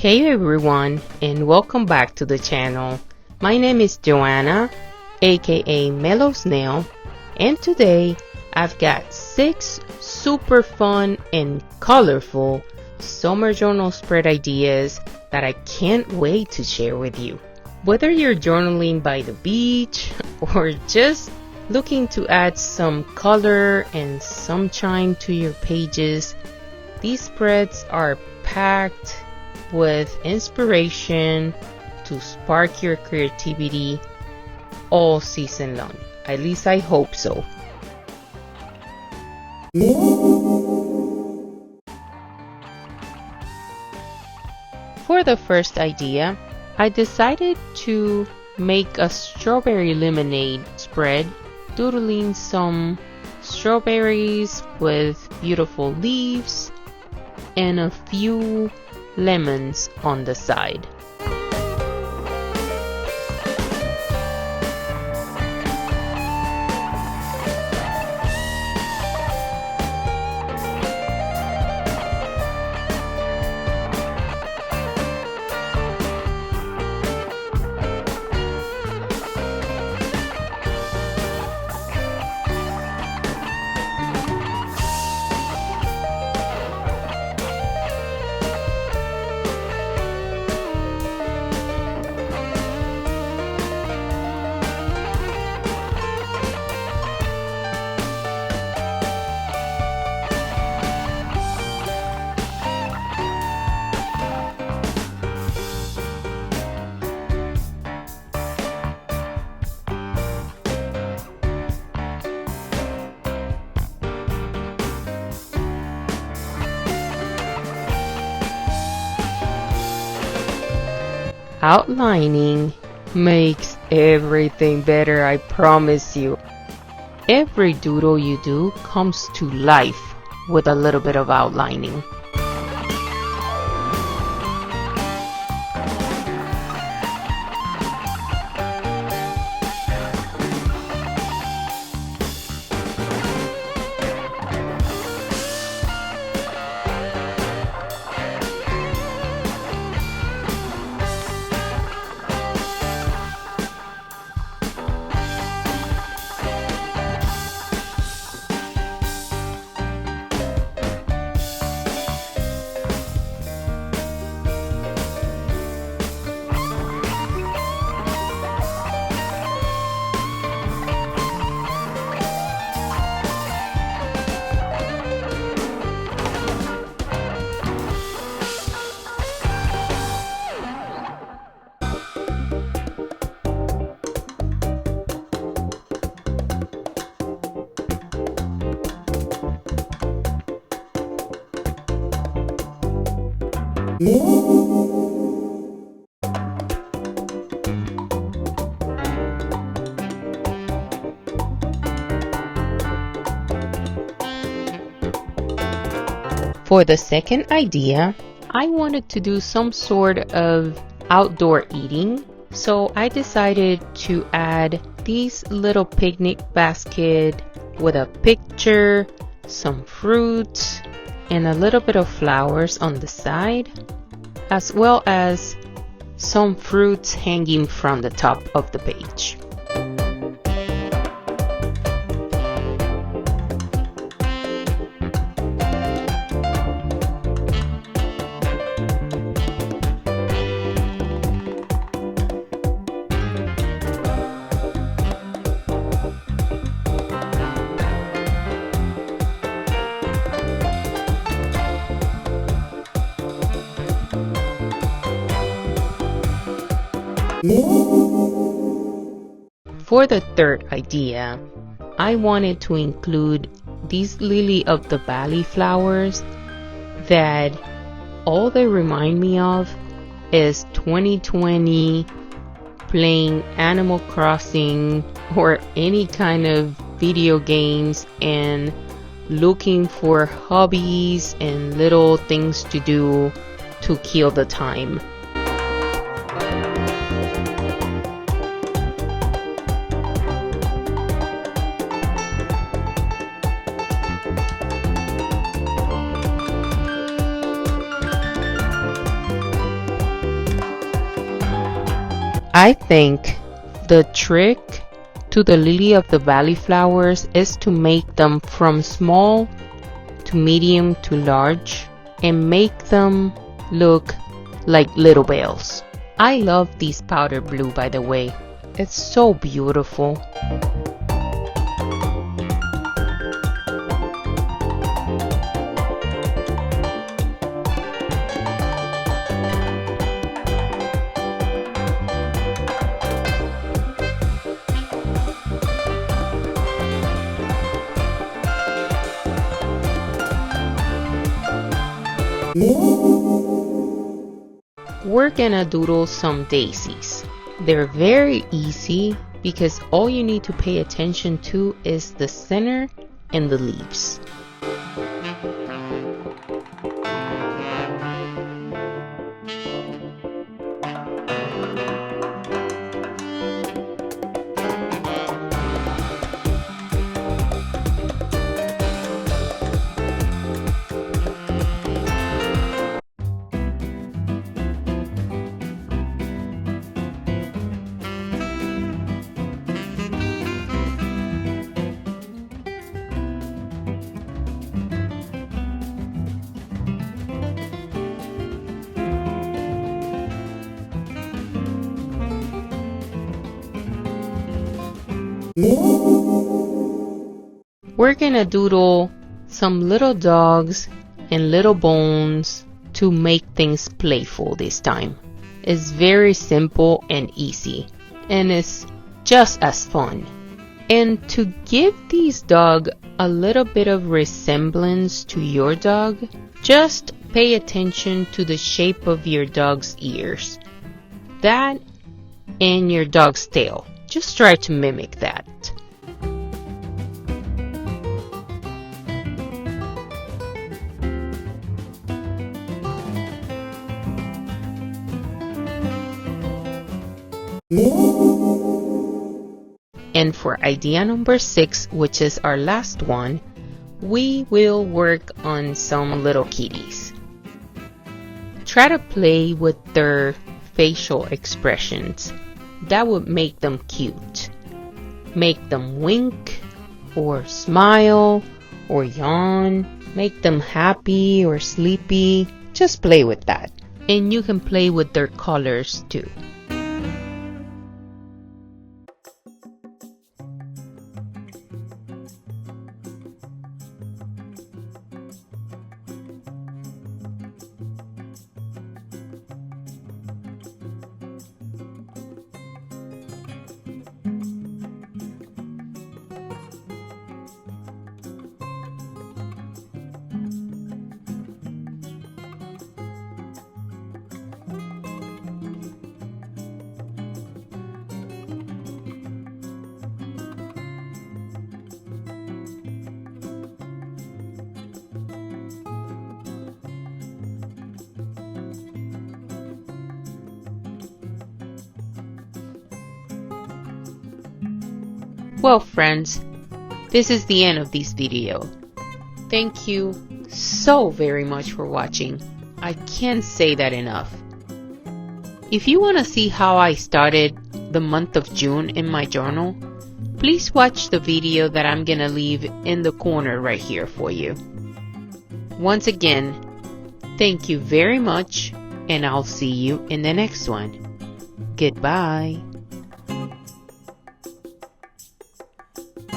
Hey everyone, and welcome back to the channel. My name is Joanna, aka Mellow Snail, and today I've got 6 super fun and colorful summer journal spread ideas that I can't wait to share with you. Whether you're journaling by the beach or just looking to add some color and sunshine to your pages, these spreads are packed with inspiration to spark your creativity all season long. At least I hope so. For the first idea, I decided to make a strawberry lemonade spread, doodling some strawberries with beautiful leaves and a few lemons on the side. Outlining makes everything better, I promise you. Every doodle you do comes to life with a little bit of outlining. For the second idea, I wanted to do some sort of outdoor eating, so I decided to add these little picnic basket with a picture, some fruits, and a little bit of flowers on the side, as well as some fruits hanging from the top of the page. For the third idea, I wanted to include these lily of the valley flowers that all they remind me of is 2020 playing Animal Crossing or any kind of video games and looking for hobbies and little things to do to kill the time. I think the trick to the lily of the valley flowers is to make them from small to medium to large and make them look like little bells. I love this powder blue, by the way. It's so beautiful. We're gonna doodle some daisies. They're very easy because all you need to pay attention to is the center and the leaves. We're gonna doodle some little dogs and little bones to make things playful this time. It's very simple and easy, and it's just as fun. And to give these dogs a little bit of resemblance to your dog, just pay attention to the shape of your dog's ears. That and your dog's tail. Just try to mimic that. And for idea number 6, which is our last one, we will work on some little kitties. Try to play with their facial expressions. That would make them cute. Make them wink or smile or yawn. Make them happy or sleepy. Just play with that. And you can play with their colors too. Well, friends, this is the end of this video. Thank you so very much for watching. I can't say that enough. If you want to see how I started the month of June in my journal, please watch the video that I'm gonna leave in the corner right here for you. Once again, thank you very much, and I'll see you in the next one. Goodbye.